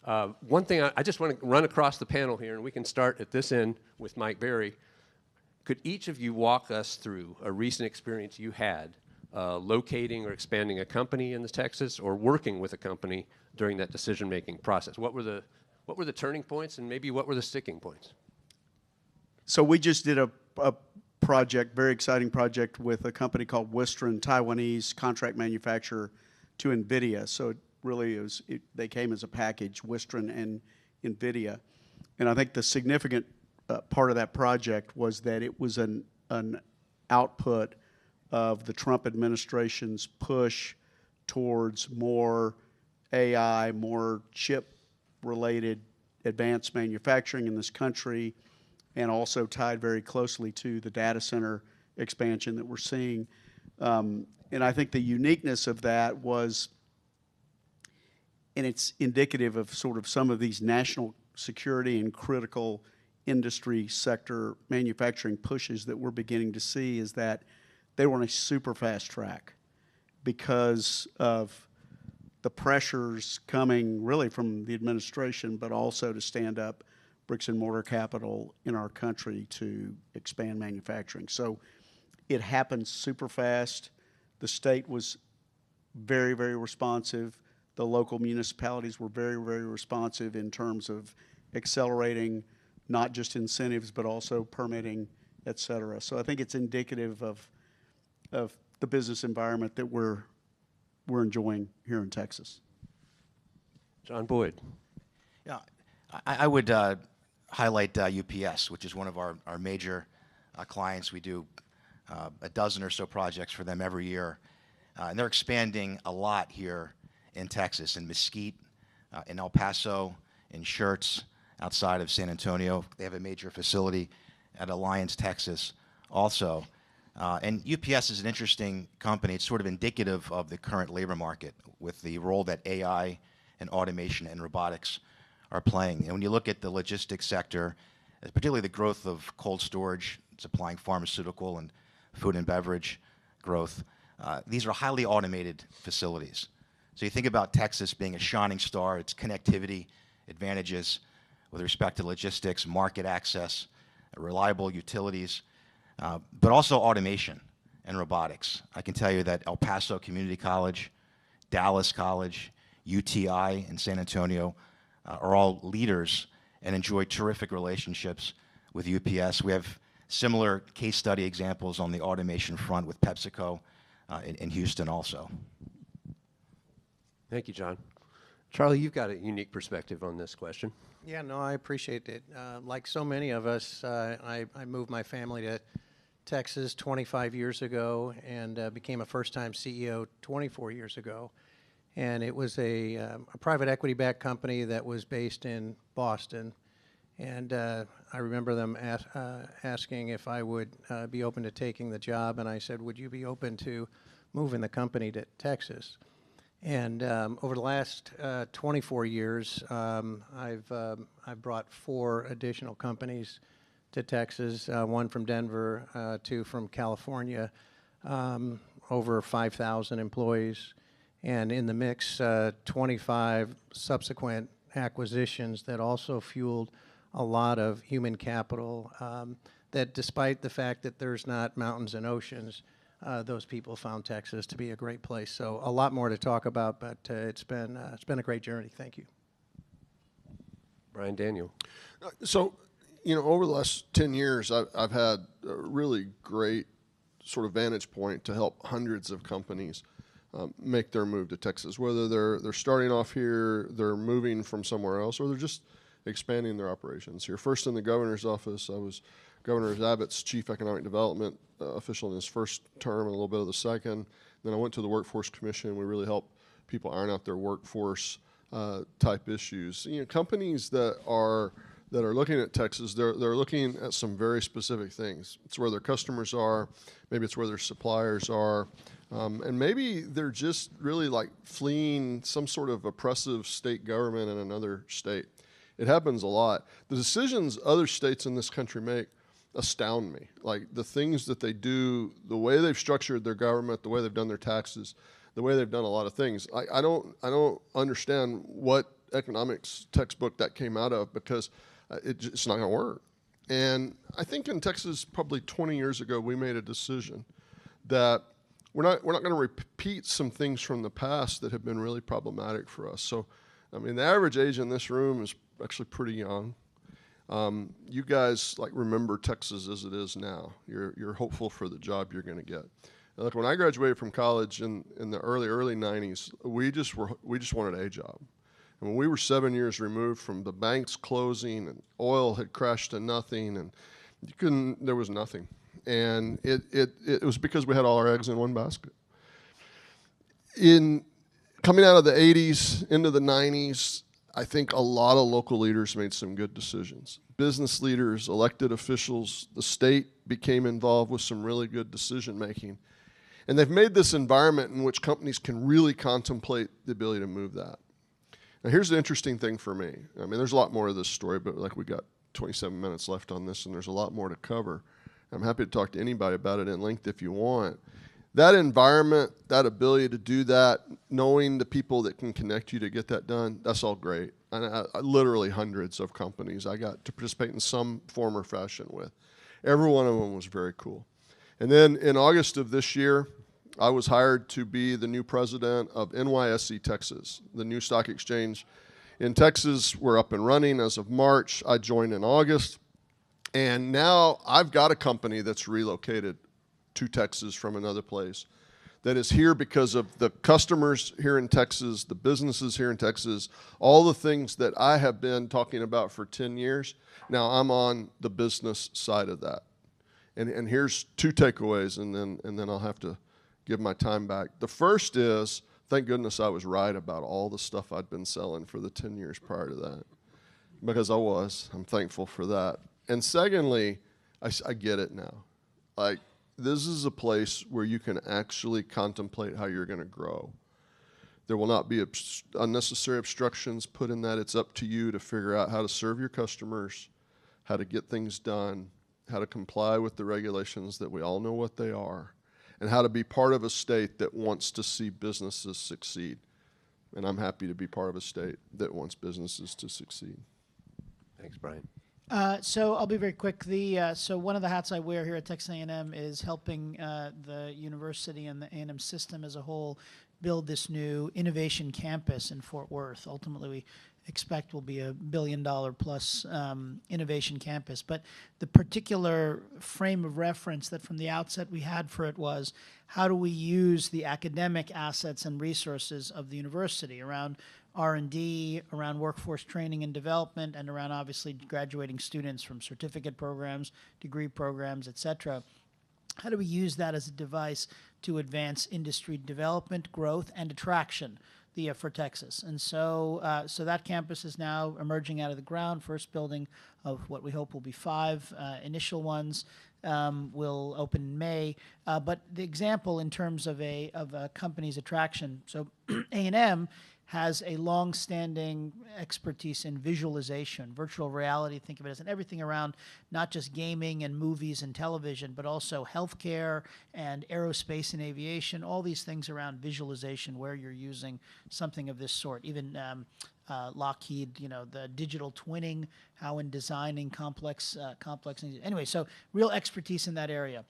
One thing I just want to run across the panel here, and we can start at this end with Mike Berry. Could each of you walk us through a recent experience you had locating or expanding a company in Texas or working with a company during that decision-making process? What were the turning points, and maybe what were the sticking points? So we just did a project, very exciting project with a company called Wistron, Taiwanese contract manufacturer to NVIDIA. So it really is, they came as a package, Wistron and NVIDIA. And I think the significant part of that project was that it was an output of the Trump administration's push towards more AI, more chip-related advanced manufacturing in this country, and also tied very closely to the data center expansion that we're seeing. And I think the uniqueness of that was, and it's indicative of sort of some of these national security and critical industry sector manufacturing pushes that we're beginning to see, is that they were on a super fast track because of the pressures coming really from the administration, but also to stand up bricks and mortar capital in our country to expand manufacturing. So it happened super fast. The state was very, very responsive. The local municipalities were very, very responsive in terms of accelerating not just incentives, but also permitting, et cetera. So I think it's indicative of the business environment that we're enjoying here in Texas. John Boyd. Yeah, I would highlight UPS, which is one of our major clients. We do a dozen or so projects for them every year. And they're expanding a lot here in Texas, in Mesquite, in El Paso, in Schertz, outside of San Antonio. They have a major facility at Alliance, Texas, also. And UPS is an interesting company. It's sort of indicative of the current labor market with the role that AI and automation and robotics are playing. And when you look at the logistics sector, particularly the growth of cold storage, supplying pharmaceutical and food and beverage growth, these are highly automated facilities. So you think about Texas being a shining star, its connectivity advantages with respect to logistics, market access, reliable utilities, but also automation and robotics. I can tell you that El Paso Community College, Dallas College, UTI in San Antonio are all leaders and enjoy terrific relationships with UPS. We have similar case study examples on the automation front with PepsiCo in Houston also. Thank you, John. Charlie, you've got a unique perspective on this question. Yeah, no, I appreciate it. Like so many of us, I moved my family to Texas 25 years ago and became a first-time CEO 24 years ago. And it was a private equity-backed company that was based in Boston. And I remember them asking if I would be open to taking the job, and I said, would you be open to moving the company to Texas? And over the last 24 years, I've brought 4 additional companies to Texas, one from Denver, 2 from California, over 5,000 employees. And in the mix, 25 subsequent acquisitions that also fueled a lot of human capital that, despite the fact that there's not mountains and oceans, those people found Texas to be a great place. So a lot more to talk about, but it's been a great journey. Thank you. Brian Daniel. So, you know, over the last 10 years, I've had a really great sort of vantage point to help hundreds of companies make their move to Texas, whether they're starting off here, they're moving from somewhere else, or they're just expanding their operations here. First in the governor's office, I was Governor Abbott's chief economic development official in his first term and a little bit of the second. Then I went to the Workforce Commission. We really help people iron out their workforce type issues. You know, companies that are looking at Texas, they're looking at some very specific things. It's where their customers are, maybe it's where their suppliers are, and maybe they're just really like fleeing some sort of oppressive state government in another state. It happens a lot. The decisions other states in this country make astound me. Like the things that they do, the way they've structured their government, the way they've done their taxes, the way they've done a lot of things. I don't understand what economics textbook that came out of, because it's not going to work. And I think in Texas, probably 20 years ago, we made a decision that we're not going to repeat some things from the past that have been really problematic for us. So, I mean, the average age in this room is actually pretty young. You guys remember Texas as it is now. You're hopeful for the job you're going to get. Look, when I graduated from college in the early 90s, we just wanted a job. And when we were 7 years removed from the banks closing and oil had crashed to nothing, and there was nothing. And it was because we had all our eggs in one basket. Coming out of the 80s into the 90s, I think a lot of local leaders made some good decisions. Business leaders, elected officials, the state became involved with some really good decision making. And they've made this environment in which companies can really contemplate the ability to move that. Now, here's the interesting thing for me. I mean, there's a lot more to this story, but we got 27 minutes left on this, and there's a lot more to cover. I'm happy to talk to anybody about it in length if you want. That environment, that ability to do that, knowing the people that can connect you to get that done, that's all great. And I literally hundreds of companies I got to participate in some form or fashion with. Every one of them was very cool. And then in August of this year, I was hired to be the new president of NYSE Texas, the new stock exchange in Texas. We're up and running as of March. I joined in August. And now I've got a company that's relocated to Texas from another place that is here because of the customers here in Texas, the businesses here in Texas, all the things that I have been talking about for 10 years. Now I'm on the business side of that. And here's two takeaways, and then I'll have to give my time back. The first is, thank goodness I was right about all the stuff I'd been selling for the 10 years prior to that, because I was. I'm thankful for that. And secondly, I get it now. This is a place where you can actually contemplate how you're going to grow. There will not be unnecessary obstructions put in that. It's up to you to figure out how to serve your customers, how to get things done, how to comply with the regulations that we all know what they are, and how to be part of a state that wants to see businesses succeed. And I'm happy to be part of a state that wants businesses to succeed. Thanks, Brian. So I'll be very quick. So one of the hats I wear here at Texas A&M is helping the university and the A&M system as a whole build this new innovation campus in Fort Worth. Ultimately, we expect will be $1 billion plus innovation campus. But the particular frame of reference that from the outset we had for it was, how do we use the academic assets and resources of the university around R&D, around workforce training and development, and around obviously graduating students from certificate programs, degree programs, et cetera. How do we use that as a device to advance industry development, growth, and attraction for Texas? And so, so that campus is now emerging out of the ground. First building of what we hope will be 5 initial ones will open in May. But the example in terms of a company's attraction, so A&M has a long-standing expertise in visualization, virtual reality. Think of it as everything around not just gaming and movies and television, but also healthcare and aerospace and aviation, all these things around visualization where you're using something of this sort. Even Lockheed, the digital twinning, how in designing complex things. Anyway, so real expertise in that area.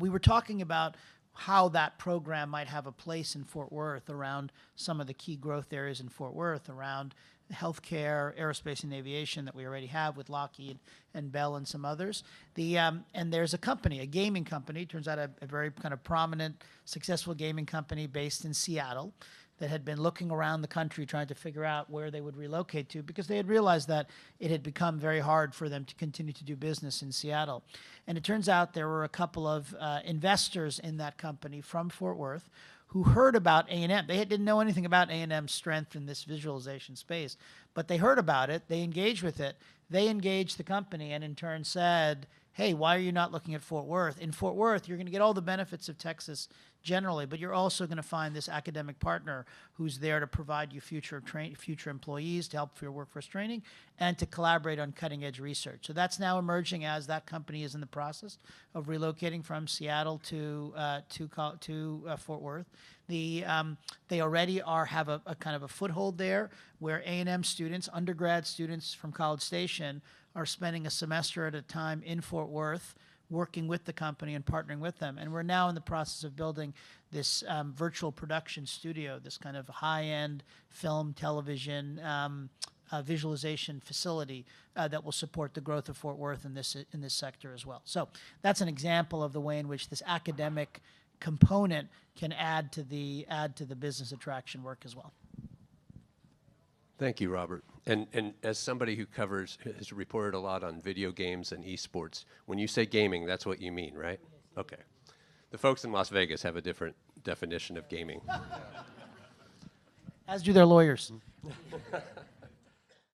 We were talking about how that program might have a place in Fort Worth around some of the key growth areas in Fort Worth, around healthcare, aerospace and aviation that we already have with Lockheed and Bell and some others. And there's a company, a gaming company, turns out a very kind of prominent, successful gaming company based in Seattle, that had been looking around the country trying to figure out where they would relocate to, because they had realized that it had become very hard for them to continue to do business in Seattle. And it turns out there were a couple of investors in that company from Fort Worth who heard about A&M. They didn't know anything about A&M's strength in this visualization space, but they heard about it, they engaged with it, they engaged the company, and in turn said, hey, why are you not looking at Fort Worth? In Fort Worth, you're going to get all the benefits of Texas generally, but you're also going to find this academic partner who's there to provide you future employees, to help for your workforce training, and to collaborate on cutting-edge research. So that's now emerging as that company is in the process of relocating from Seattle to Fort Worth. They already have a kind of a foothold there, where A&M students, undergrad students from College Station, are spending a semester at a time in Fort Worth, working with the company and partnering with them. And we're now in the process of building this virtual production studio, this kind of high-end film, television, visualization facility that will support the growth of Fort Worth in this sector as well. So that's an example of the way in which this academic component can add to the business attraction work as well. Thank you, Robert. And as somebody who has reported a lot on video games and esports, when you say gaming, that's what you mean, right? Okay. The folks in Las Vegas have a different definition of gaming. As do their lawyers.